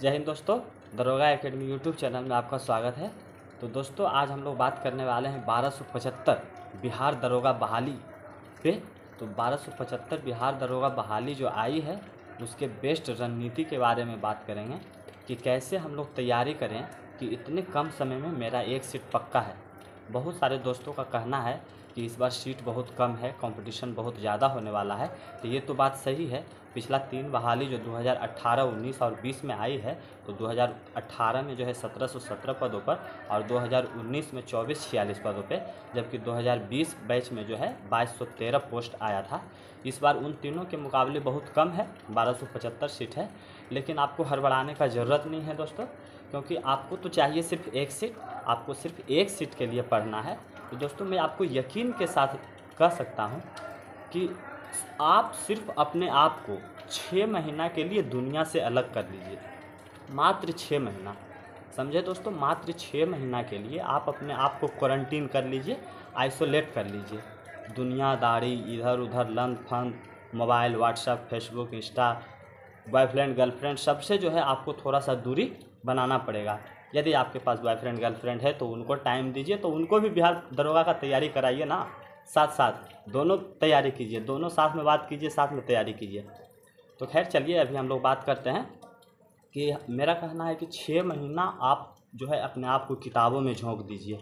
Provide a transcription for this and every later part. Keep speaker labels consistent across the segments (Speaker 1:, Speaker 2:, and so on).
Speaker 1: जय हिंद दोस्तों, दरोगा एकेडमी यूट्यूब चैनल में आपका स्वागत है। तो दोस्तों आज हम लोग बात करने वाले हैं 1275 बिहार दरोगा बहाली पे। तो 1275 बिहार दरोगा बहाली जो आई है उसके बेस्ट रणनीति के बारे में बात करेंगे कि कैसे हम लोग तैयारी करें कि इतने कम समय में मेरा एक सीट पक्का है। बहुत सारे दोस्तों का कहना है कि इस बार सीट बहुत कम है, कंपटीशन बहुत ज़्यादा होने वाला है। तो ये तो बात सही है। पिछला 3 बहाली जो 2018, 19 और 20 में आई है, तो 2018 में जो है 1717 पदों पर और 2019 में 2446 पदों पे, जबकि 2020 बैच में जो है 2213 पोस्ट आया था। इस बार उन तीनों के मुकाबले बहुत कम है, 1275 सीट है। लेकिन आपको हड़बड़ाने का ज़रूरत नहीं है दोस्तों, क्योंकि आपको तो चाहिए सिर्फ एक सीट, आपको सिर्फ एक सीट के लिए पढ़ना है। तो दोस्तों मैं आपको यकीन के साथ कह सकता हूँ कि आप सिर्फ अपने आप को 6 महीना के लिए दुनिया से अलग कर लीजिए। मात्र 6 महीना, समझे दोस्तों, मात्र 6 महीना के लिए आप अपने आप को क्वारंटीन कर लीजिए, आइसोलेट कर लीजिए। दुनियादारी, इधर उधर लंद फंद, mobile, WhatsApp, Facebook, Insta, boyfriend girlfriend, सबसे जो है आपको थोड़ा सा दूरी बनाना पड़ेगा। यदि आपके पास बॉयफ्रेंड गर्लफ्रेंड है तो उनको टाइम दीजिए, तो उनको भी बिहार दरोगा का तैयारी कराइए ना। साथ साथ दोनों तैयारी कीजिए, दोनों साथ में बात कीजिए, साथ में तैयारी कीजिए। तो खैर चलिए अभी हम लोग बात करते हैं कि मेरा कहना है कि 6 महीना आप जो है अपने आप को किताबों में झोंक दीजिए।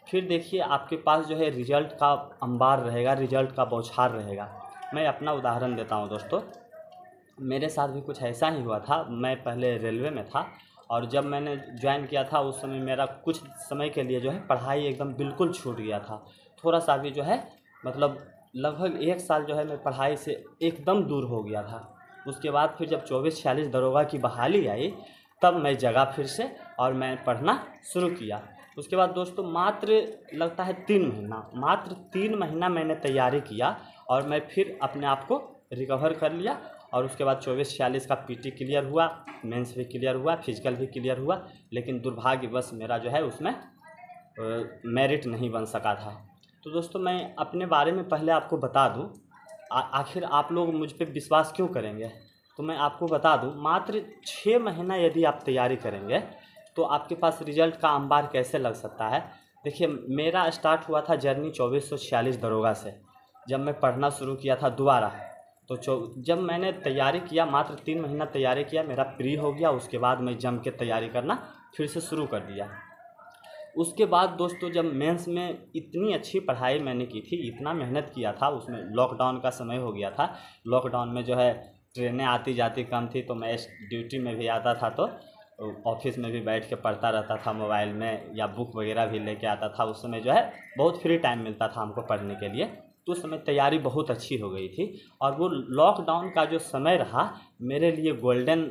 Speaker 1: फिर देखिए आपके पास जो है रिजल्ट का अंबार रहेगा, रिजल्ट का बौछार रहेगा। मैं अपना उदाहरण देता हूँ दोस्तों, मेरे साथ भी कुछ ऐसा ही हुआ था। मैं पहले रेलवे में था और जब मैंने ज्वाइन किया था उस समय मेरा कुछ समय के लिए जो है पढ़ाई एकदम बिल्कुल छूट गया था। थोड़ा सा भी जो है मतलब लगभग 1 साल जो है मैं पढ़ाई से एकदम दूर हो गया था। उसके बाद फिर जब 24-46 दरोगा की बहाली आई तब मैं जगा फिर से और मैं पढ़ना शुरू किया। उसके बाद दोस्तों मात्र लगता है 3 महीना, मात्र 3 महीना मैंने तैयारी किया और मैं फिर अपने आप को रिकवर कर लिया। और उसके बाद 24-46 का पीटी क्लियर हुआ, मेंस भी क्लियर हुआ, फिजिकल भी क्लियर हुआ। लेकिन दुर्भाग्यवश मेरा जो है उसमें मेरिट नहीं बन सका था। तो दोस्तों मैं अपने बारे में पहले आपको बता दूं, आखिर आप लोग मुझ पे विश्वास क्यों करेंगे। तो मैं आपको बता दूं, मात्र 6 महीना यदि आप तैयारी करेंगे तो आपके पास रिजल्ट का अंबार कैसे लग सकता है। देखिए मेरा स्टार्ट हुआ था जर्नी 2446 दरोगा से, जब मैं पढ़ना शुरू किया था दोबारा। तो जब मैंने तैयारी किया, मात्र 3 महीना तैयारी किया, मेरा प्री हो गया। उसके बाद मैं जम के तैयारी करना फिर से शुरू कर दिया। उसके बाद दोस्तों जब मेंस में इतनी अच्छी पढ़ाई मैंने की थी, इतना मेहनत किया था, उसमें लॉकडाउन का समय हो गया था। लॉकडाउन में जो है ट्रेनें आती जाती कम थी, तो मैं ड्यूटी में भी आता था तो ऑफिस में भी बैठ के पढ़ता रहता था मोबाइल में, या बुक वगैरह भी लेके आता था। उस समय जो है बहुत फ्री टाइम मिलता था हमको पढ़ने के लिए। तो उस समय तैयारी बहुत अच्छी हो गई थी और वो लॉकडाउन का जो समय रहा मेरे लिए गोल्डन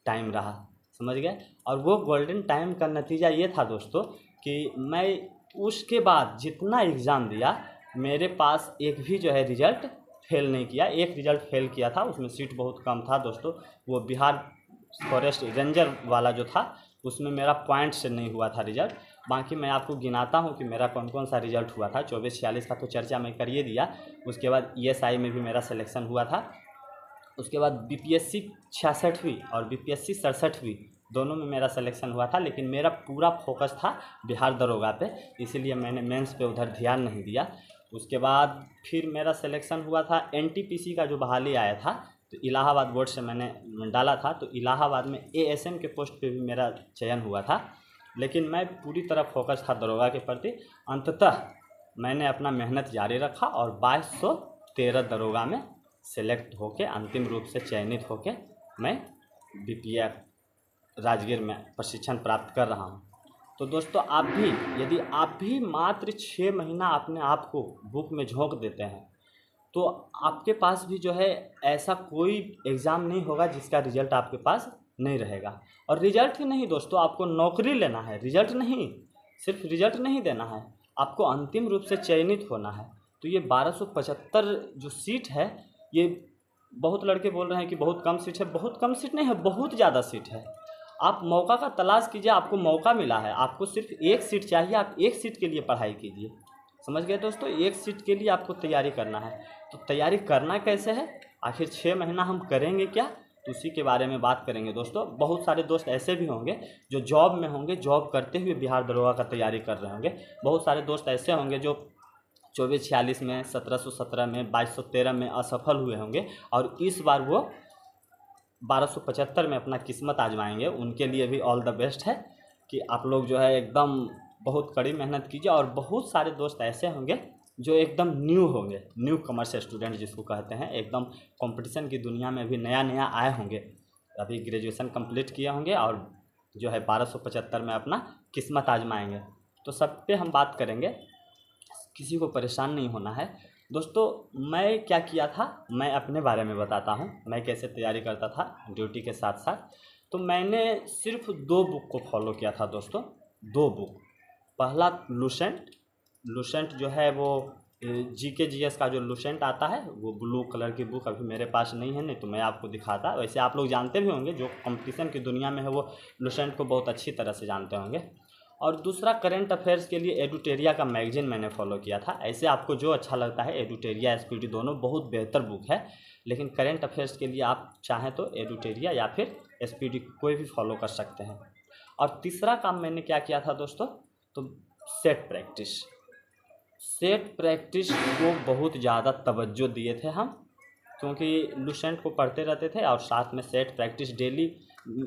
Speaker 1: टाइम रहा, समझ गए। और वो गोल्डन टाइम का नतीजा ये था दोस्तों कि मैं उसके बाद जितना एग्ज़ाम दिया मेरे पास एक भी जो है रिज़ल्ट फेल नहीं किया। एक रिज़ल्ट फेल किया था, उसमें सीट बहुत कम था दोस्तों, वो बिहार फॉरेस्ट रेंजर वाला जो था उसमें मेरा पॉइंट से नहीं हुआ था रिज़ल्ट। बाकी मैं आपको गिनाता हूँ कि मेरा कौन कौन सा रिज़ल्ट हुआ था। 24-46 का तो चर्चा मैं कर ही दिया। उसके बाद ESI में भी मेरा सिलेक्शन हुआ था। उसके बाद BPSC 66वीं और BPSC 67वीं दोनों में मेरा सिलेक्शन हुआ था। लेकिन मेरा पूरा फोकस था बिहार दरोगा पे, इसीलिए मैंने मेंस पे उधर ध्यान नहीं दिया। उसके बाद फिर मेरा सिलेक्शन हुआ था NTPC का जो बहाली आया था, तो इलाहाबाद बोर्ड से मैंने डाला था। तो इलाहाबाद में ASM के पोस्ट पे भी मेरा चयन हुआ था। लेकिन मैं पूरी तरह फोकस था दरोगा के प्रति। अंततः मैंने अपना मेहनत जारी रखा और 2213 दरोगा में सेलेक्ट होके अंतिम रूप से चयनित होके मैं BPF राजगीर में प्रशिक्षण प्राप्त कर रहा हूँ। तो दोस्तों आप भी, यदि आप भी मात्र 6 महीना अपने आप को बुक में झोंक देते हैं तो आपके पास भी जो है ऐसा कोई एग्ज़ाम नहीं होगा जिसका रिज़ल्ट आपके पास नहीं रहेगा। और रिज़ल्ट ही नहीं दोस्तों, आपको नौकरी लेना है, रिज़ल्ट नहीं, सिर्फ रिज़ल्ट नहीं देना है, आपको अंतिम रूप से चयनित होना है। तो ये 1275 जो सीट है, ये बहुत लड़के बोल रहे हैं कि बहुत कम सीट है। बहुत कम सीट नहीं है, बहुत ज़्यादा सीट है। आप मौका का तलाश कीजिए, आपको मौका मिला है, आपको सिर्फ एक सीट चाहिए, आप एक सीट के लिए पढ़ाई कीजिए। समझ गए दोस्तों, एक सीट के लिए आपको तैयारी करना है। तो तैयारी करना कैसे है, आखिर 6 महीना हम करेंगे क्या, तो उसी के बारे में बात करेंगे दोस्तों। बहुत सारे दोस्त ऐसे भी होंगे जो जॉब में होंगे, जॉब करते हुए बिहार दरोगा का तैयारी कर रहे होंगे। बहुत सारे दोस्त ऐसे होंगे जो 2446 में, 1717 में, 2213 में असफल हुए होंगे और इस बार वो 1275 में अपना किस्मत आजमाएंगे। उनके लिए भी ऑल द बेस्ट है कि आप लोग जो है एकदम बहुत कड़ी मेहनत कीजिए। और बहुत सारे दोस्त ऐसे होंगे जो एकदम न्यू होंगे, न्यू कमर्स स्टूडेंट जिसको कहते हैं, एकदम कंपटीशन की दुनिया में भी नया नया आए होंगे, अभी ग्रेजुएशन कंप्लीट किए होंगे और जो है 1275 में अपना किस्मत आजमाएंगे। तो सब पे हम बात करेंगे, किसी को परेशान नहीं होना है दोस्तों। मैं क्या किया था, मैं अपने बारे में बताता हूँ, मैं कैसे तैयारी करता था ड्यूटी के साथ साथ। तो मैंने सिर्फ 2 बुक को फॉलो किया था दोस्तों, 2 बुक। पहला लुसेंट जो है वो जीके जीएस का जो लुसेंट आता है, वो ब्लू कलर की बुक अभी मेरे पास नहीं है, नहीं तो मैं आपको दिखाता। वैसे आप लोग जानते भी होंगे, जो कंपटीशन की दुनिया में है वो लुसेंट को बहुत अच्छी तरह से जानते होंगे। और दूसरा करंट अफेयर्स के लिए एडुटेरिया का मैगजीन मैंने फॉलो किया था। ऐसे आपको जो अच्छा लगता है, एडुटेरिया एसपीडी दोनों बहुत बेहतर बुक है, लेकिन करंट अफेयर्स के लिए आप चाहें तो एडुटेरिया या फिर एसपीडी कोई भी फॉलो कर सकते हैं। और तीसरा काम मैंने क्या किया था दोस्तों, तो सेट प्रैक्टिस को बहुत ज़्यादा तवज्जो दिए थे हम, क्योंकि लुसेंट को पढ़ते रहते थे और साथ में सेट प्रैक्टिस डेली।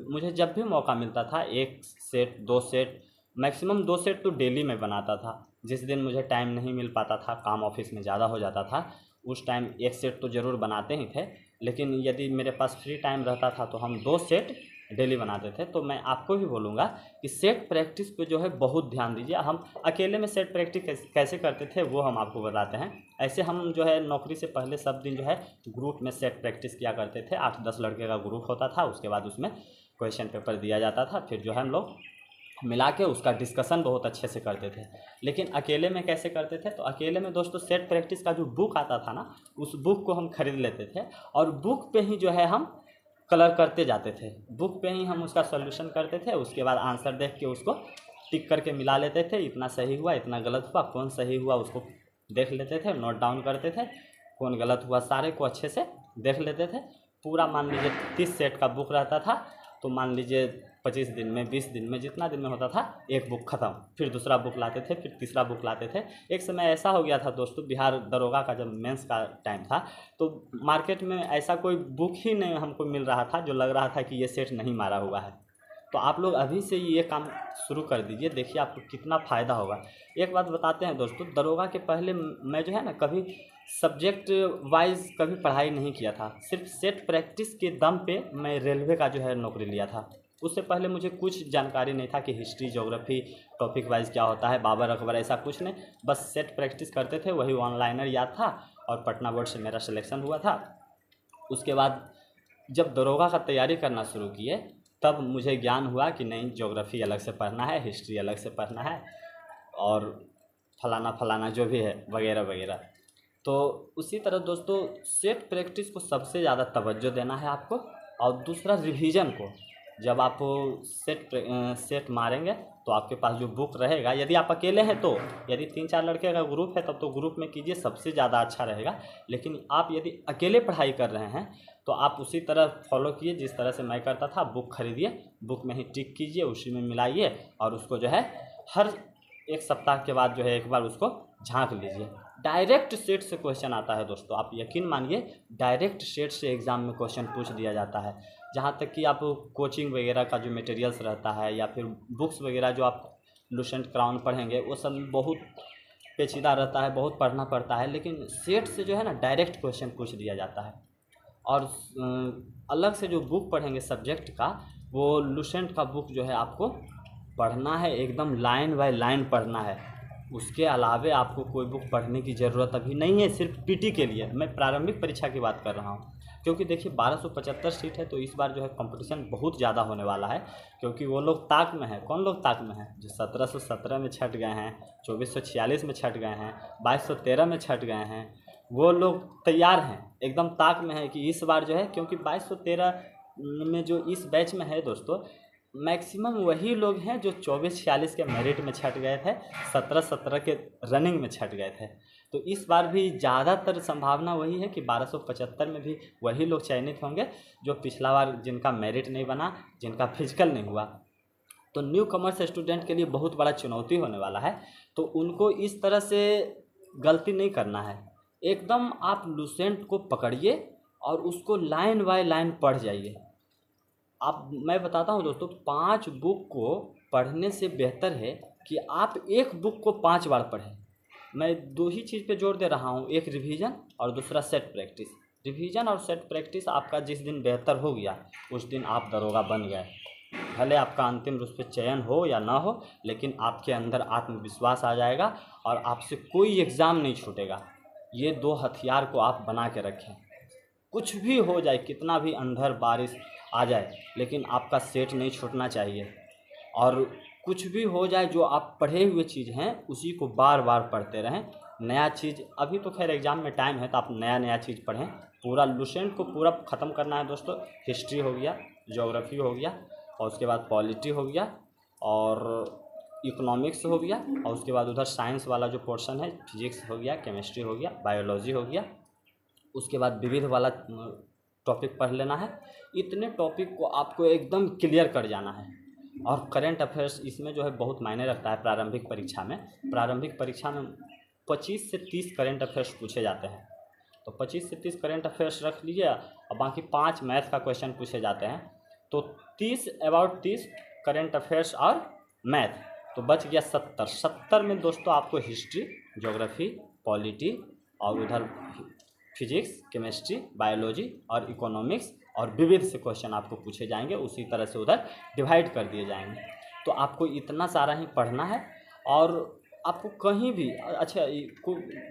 Speaker 1: मुझे जब भी मौका मिलता था 1 सेट 2 सेट मैक्सिमम 2 सेट तो डेली में बनाता था। जिस दिन मुझे टाइम नहीं मिल पाता था, काम ऑफिस में ज़्यादा हो जाता था, उस टाइम 1 सेट तो ज़रूर बनाते ही थे। लेकिन यदि मेरे पास फ्री टाइम रहता था तो हम 2 सेट डेली बनाते थे। तो मैं आपको भी बोलूँगा कि सेट प्रैक्टिस पे जो है बहुत ध्यान दीजिए। हम अकेले में सेट प्रैक्टिस कैसे करते थे वो हम आपको बताते हैं। ऐसे हम जो है नौकरी से पहले सब दिन जो है ग्रुप में सेट प्रैक्टिस किया करते थे। 8-10 लड़के का ग्रुप होता था, उसके बाद उसमें क्वेश्चन पेपर दिया जाता था, फिर जो है हम लोग मिला के उसका डिस्कशन बहुत अच्छे से करते थे। लेकिन अकेले में कैसे करते थे, तो अकेले में दोस्तों सेट प्रैक्टिस का जो बुक आता था ना, उस बुक को हम खरीद लेते थे और बुक पे ही जो है हम कलर करते जाते थे। बुक पे ही हम उसका सॉल्यूशन करते थे, उसके बाद आंसर देख के उसको टिक करके मिला लेते थे, इतना सही हुआ इतना गलत हुआ, कौन सही हुआ उसको देख लेते थे, नोट डाउन करते थे, कौन गलत हुआ सारे को अच्छे से देख लेते थे। पूरा मान लीजिए 30 सेट का बुक रहता था, तो मान लीजिए 25 दिन में 20 दिन में जितना दिन में होता था, 1 बुक ख़त्म, फिर दूसरा बुक लाते थे, फिर तीसरा बुक लाते थे। एक समय ऐसा हो गया था दोस्तों, बिहार दरोगा का जब मेंस का टाइम था, तो मार्केट में ऐसा कोई बुक ही नहीं हमको मिल रहा था जो लग रहा था कि ये सेट नहीं मारा हुआ है। तो आप लोग अभी से ये काम शुरू कर दीजिए, देखिए आपको कितना फ़ायदा होगा। एक बात बताते हैं दोस्तों, दरोगा के पहले मैं जो है ना कभी सब्जेक्ट वाइज कभी पढ़ाई नहीं किया था, सिर्फ सेट प्रैक्टिस के दम पे मैं रेलवे का जो है नौकरी लिया था। उससे पहले मुझे कुछ जानकारी नहीं था कि हिस्ट्री ज्योग्राफी टॉपिक वाइज क्या होता है, बाबर अकबर, ऐसा कुछ नहीं। बस सेट प्रैक्टिस करते थे, वही ऑनलाइनर याद था और पटना बोर्ड से मेरा सिलेक्शन हुआ था। उसके बाद जब दरोगा का तैयारी करना शुरू किए तब मुझे ज्ञान हुआ कि नहीं, ज्योग्राफी अलग से पढ़ना है, हिस्ट्री अलग से पढ़ना है और फलाना फलाना जो भी है वगैरह वगैरह। तो उसी तरह दोस्तों सेट प्रैक्टिस को सबसे ज़्यादा तवज्जो देना है आपको। और दूसरा रिवीजन को, जब आप सेट मारेंगे तो आपके पास जो बुक रहेगा, यदि आप अकेले हैं तो, यदि 3-4 लड़के का ग्रुप है तब तो ग्रुप में कीजिए, सबसे ज़्यादा अच्छा रहेगा। लेकिन आप यदि अकेले पढ़ाई कर रहे हैं तो आप उसी तरह फॉलो कीजिए जिस तरह से मैं करता था। बुक खरीदिए, बुक में ही टिक कीजिए, उसी में मिलाइए और उसको जो है हर 1 सप्ताह के बाद जो है एक बार उसको झांक लीजिए। डायरेक्ट सेट से क्वेश्चन आता है दोस्तों, आप यकीन मानिए डायरेक्ट सेट से एग्ज़ाम में क्वेश्चन पूछ दिया जाता है। जहाँ तक कि आप कोचिंग वगैरह का जो मटेरियल्स रहता है या फिर बुक्स वगैरह जो आप लुसेंट क्राउन पढ़ेंगे, वो सब बहुत पेचीदा रहता है, बहुत पढ़ना पड़ता है। लेकिन सेट से जो है ना डायरेक्ट क्वेश्चन पूछ दिया जाता है। और अलग से जो बुक पढ़ेंगे सब्जेक्ट का, वो लुसेंट का बुक जो है आपको पढ़ना है, एकदम लाइन बाय लाइन पढ़ना है। उसके अलावे आपको कोई बुक पढ़ने की ज़रूरत अभी नहीं है। सिर्फ पीटी के लिए मैं प्रारंभिक परीक्षा की बात कर रहा हूँ, क्योंकि देखिए 1275 सीट है तो इस बार जो है कंपटीशन बहुत ज़्यादा होने वाला है। क्योंकि वो लोग ताक में हैं, कौन लोग ताक में हैं, जो 1717 में छट गए हैं, 2446 में छट गए हैं, 2213 में छट गए हैं, वो लोग तैयार हैं, एकदम ताक में है कि इस बार जो है, क्योंकि 2213 में जो इस बैच में है दोस्तों, मैक्सिमम वही लोग हैं जो 2446 के मेरिट में छट गए थे, 1717 के रनिंग में छट गए थे। तो इस बार भी ज़्यादातर संभावना वही है कि 1275 में भी वही लोग चयनित होंगे जो पिछला बार जिनका मेरिट नहीं बना, जिनका फिजिकल नहीं हुआ। तो न्यू कमर्स स्टूडेंट के लिए बहुत बड़ा चुनौती होने वाला है। तो उनको इस तरह से गलती नहीं करना है, एकदम आप लुसेंट को पकड़िए और उसको लाइन बाय लाइन पढ़ जाइए। मैं बताता हूँ दोस्तों, 5 बुक को पढ़ने से बेहतर है कि आप एक बुक को 5 बार पढ़ें। मैं 2 ही चीज़ पे जोर दे रहा हूँ, एक रिवीजन और दूसरा सेट प्रैक्टिस। रिवीजन और सेट प्रैक्टिस आपका जिस दिन बेहतर हो गया उस दिन आप दरोगा बन गए। भले आपका अंतिम रूप से चयन हो या ना हो, लेकिन आपके अंदर आत्मविश्वास आ जाएगा और आपसे कोई एग्ज़ाम नहीं छूटेगा। ये 2 हथियार को आप बना के रखें। कुछ भी हो जाए, कितना भी अंधर बारिश आ जाए, लेकिन आपका सेट नहीं छूटना चाहिए। और कुछ भी हो जाए, जो आप पढ़े हुए चीज़ हैं उसी को बार बार पढ़ते रहें। नया चीज़ अभी तो खैर एग्ज़ाम में टाइम है, तो आप नया चीज़ पढ़ें। पूरा लुसेंट को पूरा ख़त्म करना है दोस्तों। हिस्ट्री हो गया, ज्योग्राफी हो गया, और उसके बाद पॉलिटी हो गया, और इकोनॉमिक्स हो गया, और उसके बाद उधर साइंस वाला जो पोर्शन है, फिजिक्स हो गया, केमिस्ट्री हो गया, बायोलॉजी हो गया। उसके बाद विविध वाला टॉपिक पढ़ लेना है। इतने टॉपिक को आपको एकदम क्लियर कर जाना है। और करंट अफेयर्स इसमें जो है बहुत मायने रखता है। प्रारंभिक परीक्षा में 25 से 30 करंट अफेयर्स पूछे जाते हैं। तो 25 से 30 करंट अफेयर्स रख लीजिए, और बाकी 5 मैथ का क्वेश्चन पूछे जाते हैं। तो 30 करंट अफेयर्स और मैथ, तो बच गया 70 में दोस्तों आपको हिस्ट्री, ज्योग्राफी, पॉलिटी और उधर फिजिक्स, केमिस्ट्री, बायोलॉजी और इकोनॉमिक्स और विविध से क्वेश्चन आपको पूछे जाएंगे। उसी तरह से उधर डिवाइड कर दिए जाएंगे। तो आपको इतना सारा ही पढ़ना है। और आपको कहीं भी अच्छा,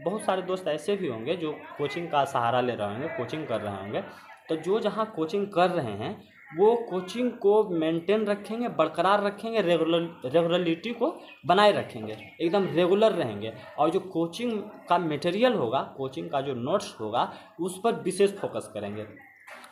Speaker 1: बहुत सारे दोस्त ऐसे भी होंगे जो कोचिंग का सहारा ले रहे होंगे, कोचिंग कर रहे होंगे। तो जो जहाँ कोचिंग कर रहे हैं वो कोचिंग को मेंटेन रखेंगे, बरकरार रखेंगे, रेगुलरिटी को बनाए रखेंगे, एकदम रेगुलर रहेंगे। और जो कोचिंग का मटेरियल होगा, कोचिंग का जो नोट्स होगा, उस पर विशेष फोकस करेंगे।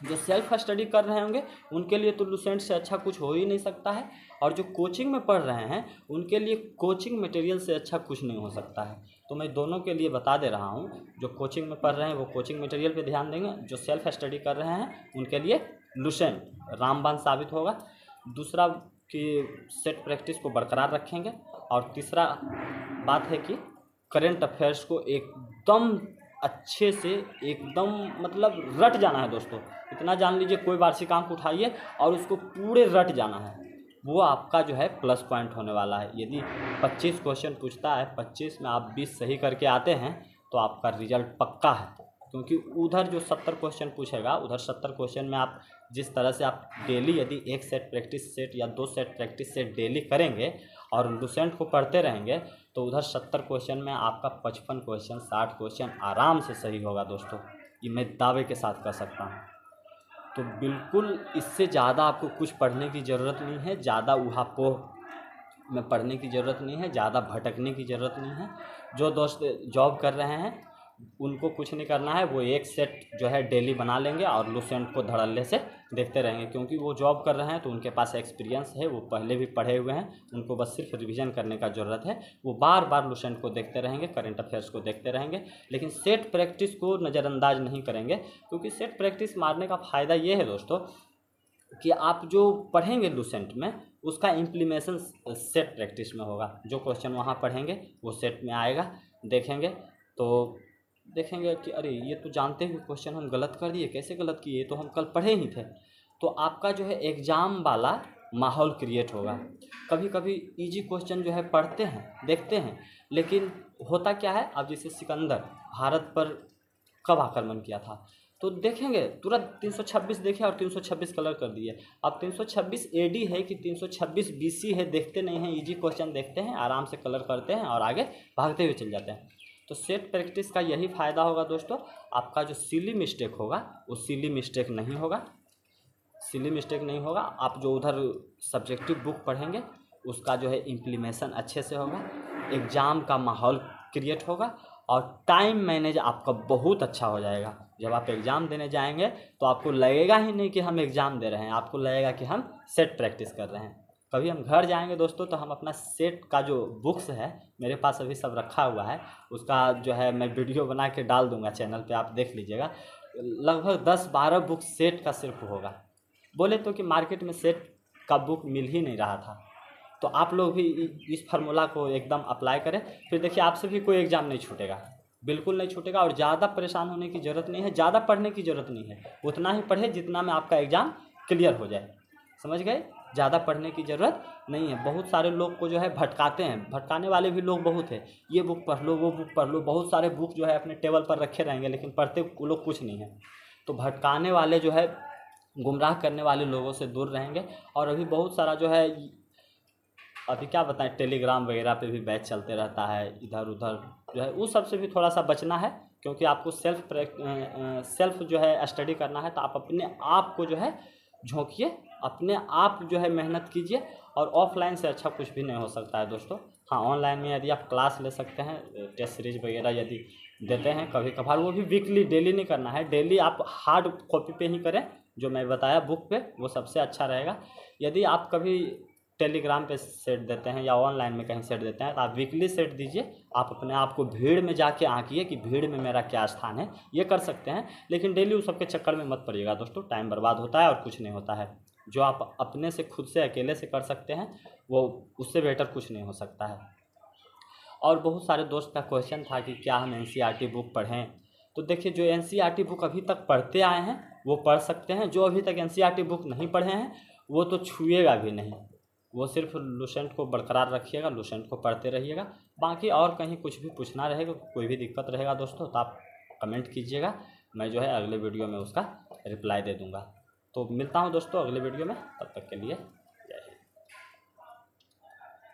Speaker 1: जो सेल्फ स्टडी कर रहे होंगे उनके लिए तो लुसेंट से अच्छा कुछ हो ही नहीं सकता है। और जो कोचिंग में पढ़ रहे हैं उनके लिए कोचिंग मटेरियल से अच्छा कुछ नहीं हो सकता है। तो मैं दोनों के लिए बता दे रहा हूँ, जो कोचिंग में पढ़ रहे हैं वो कोचिंग मटेरियल पे ध्यान देंगे, जो सेल्फ स्टडी कर रहे हैं उनके लिए लुसेंट रामबाण साबित होगा। दूसरा कि सेट प्रैक्टिस को बरकरार रखेंगे। और तीसरा बात है कि करंट अफेयर्स को एकदम अच्छे से, एकदम मतलब रट जाना है दोस्तों। इतना जान लीजिए, कोई वार्षिक अंक उठाइए और उसको पूरे रट जाना है। वो आपका जो है प्लस पॉइंट होने वाला है। यदि 25 क्वेश्चन पूछता है, 25 में आप 20 सही करके आते हैं तो आपका रिजल्ट पक्का है। क्योंकि उधर जो 70 क्वेश्चन पूछेगा, उधर 70 क्वेश्चन में आप जिस तरह से आप डेली यदि 1 सेट प्रैक्टिस सेट या 2 सेट प्रैक्टिस सेट डेली करेंगे और लुसेंट को पढ़ते रहेंगे, तो उधर 70 क्वेश्चन में आपका 55 क्वेश्चन, 60 क्वेश्चन आराम से सही होगा दोस्तों। ये मैं दावे के साथ कह सकता हूँ। तो बिल्कुल इससे ज़्यादा आपको कुछ पढ़ने की ज़रूरत नहीं है, ज़्यादा उहापोह में पढ़ने की ज़रूरत नहीं है, ज़्यादा भटकने की ज़रूरत नहीं है। जो दोस्त जॉब कर रहे हैं उनको कुछ नहीं करना है, वो 1 सेट जो है डेली बना लेंगे और लुसेंट को धड़ल्ले से देखते रहेंगे। क्योंकि वो जॉब कर रहे हैं तो उनके पास एक्सपीरियंस है, वो पहले भी पढ़े हुए हैं, उनको बस सिर्फ रिवीजन करने का ज़रूरत है। वो बार बार लुसेंट को देखते रहेंगे, करंट अफेयर्स को देखते रहेंगे, लेकिन सेट प्रैक्टिस को नज़रअंदाज नहीं करेंगे। क्योंकि सेट प्रैक्टिस मारने का फ़ायदा ये है दोस्तों कि आप जो पढ़ेंगे लुसेंट में उसका इम्प्लीमेशन सेट प्रैक्टिस में होगा। जो क्वेश्चन वहाँ पढ़ेंगे वो सेट में आएगा, देखेंगे तो देखेंगे कि अरे ये तो जानते हुए क्वेश्चन हम गलत कर दिए, कैसे गलत किए, तो हम कल पढ़े ही थे। तो आपका जो है एग्ज़ाम वाला माहौल क्रिएट होगा। कभी कभी इजी क्वेश्चन जो है पढ़ते हैं, देखते हैं, लेकिन होता क्या है, अब जैसे सिकंदर भारत पर कब आक्रमण किया था, तो देखेंगे तुरंत 326 देखे और 326 कलर कर दिए। अब 326 AD है कि 326 BC है, देखते नहीं हैं, इजी क्वेश्चन देखते हैं, आराम से कलर करते हैं और आगे भागते हुए चल जाते हैं। तो सेट प्रैक्टिस का यही फ़ायदा होगा दोस्तों, आपका जो सिली मिस्टेक होगा वो सिली मिस्टेक नहीं होगा, सिली मिस्टेक नहीं होगा। आप जो उधर सब्जेक्टिव बुक पढ़ेंगे उसका जो है इम्प्लीमेशन अच्छे से होगा, एग्ज़ाम का माहौल क्रिएट होगा और टाइम मैनेज आपका बहुत अच्छा हो जाएगा। जब आप एग्ज़ाम देने जाएंगे तो आपको लगेगा ही नहीं कि हम एग्ज़ाम दे रहे हैं, आपको लगेगा कि हम सेट प्रैक्टिस कर रहे हैं। कभी हम घर जाएंगे दोस्तों तो हम अपना सेट का जो बुक्स है, मेरे पास अभी सब रखा हुआ है, उसका जो है मैं वीडियो बना के डाल दूंगा चैनल पे, आप देख लीजिएगा। लगभग 10-12 बुक सेट का सिर्फ होगा। बोले तो कि मार्केट में सेट का बुक मिल ही नहीं रहा था। तो आप लोग भी इस फार्मूला को एकदम अप्लाई करें, फिर देखिए आपसे भी कोई एग्ज़ाम नहीं छूटेगा, बिल्कुल नहीं छूटेगा। और ज़्यादा परेशान होने की ज़रूरत नहीं है, ज़्यादा पढ़ने की ज़रूरत नहीं है, उतना ही पढ़े जितना में आपका एग्ज़ाम क्लियर हो जाए, समझ गए। ज़्यादा पढ़ने की ज़रूरत नहीं है। बहुत सारे लोग को जो है भटकाते हैं, भटकाने वाले भी लोग बहुत हैं। ये बुक पढ़ लो, वो बुक पढ़ लो, बहुत सारे बुक जो है अपने टेबल पर रखे रहेंगे, लेकिन पढ़ते वो लोग कुछ नहीं है। तो भटकाने वाले जो है, गुमराह करने वाले लोगों से दूर रहेंगे। और अभी बहुत सारा जो है, अभी क्या बताएं, टेलीग्राम वगैरह पे भी बैच चलते रहता है, इधर उधर जो है, उस सब से भी थोड़ा सा बचना है। क्योंकि आपको सेल्फ जो है स्टडी करना है, तो आप अपने आप को जो है झोंकिए, अपने आप जो है मेहनत कीजिए। और ऑफलाइन से अच्छा कुछ भी नहीं हो सकता है दोस्तों। हाँ, ऑनलाइन में यदि आप क्लास ले सकते हैं, टेस्ट सीरीज वगैरह यदि देते हैं कभी कभार, वो भी वीकली, डेली नहीं करना है। डेली आप हार्ड कॉपी पे ही करें, जो मैं बताया बुक पे, वो सबसे अच्छा रहेगा। यदि आप कभी टेलीग्राम पे सेट देते हैं या ऑनलाइन में कहीं सेट देते हैं, तो आप वीकली सेट दीजिए। आप अपने आप को भीड़ में जाके आंकिए कि भीड़ में मेरा क्या स्थान है, ये कर सकते हैं। लेकिन डेली उस सबके चक्कर में मत पड़िएगा दोस्तों, टाइम बर्बाद होता है और कुछ नहीं होता है। जो आप अपने से, खुद से, अकेले से कर सकते हैं, वो उससे बेहतर कुछ नहीं हो सकता है। और बहुत सारे दोस्त का क्वेश्चन था कि क्या हम NCERT बुक पढ़ें। तो देखिए, जो NCERT बुक अभी तक पढ़ते आए हैं वो पढ़ सकते हैं। जो अभी तक NCERT बुक नहीं पढ़े हैं वो तो छुएगा भी नहीं। वो सिर्फ लुसेंट को बरकरार रखिएगा, लुसेंट को पढ़ते रहिएगा। बाकी और कहीं कुछ भी पूछना रहेगा, कोई भी दिक्कत रहेगा दोस्तों, तो आप कमेंट कीजिएगा, मैं जो है अगले वीडियो में उसका रिप्लाई दे दूँगा। तो मिलता हूँ दोस्तों अगले वीडियो में, तब तक के लिए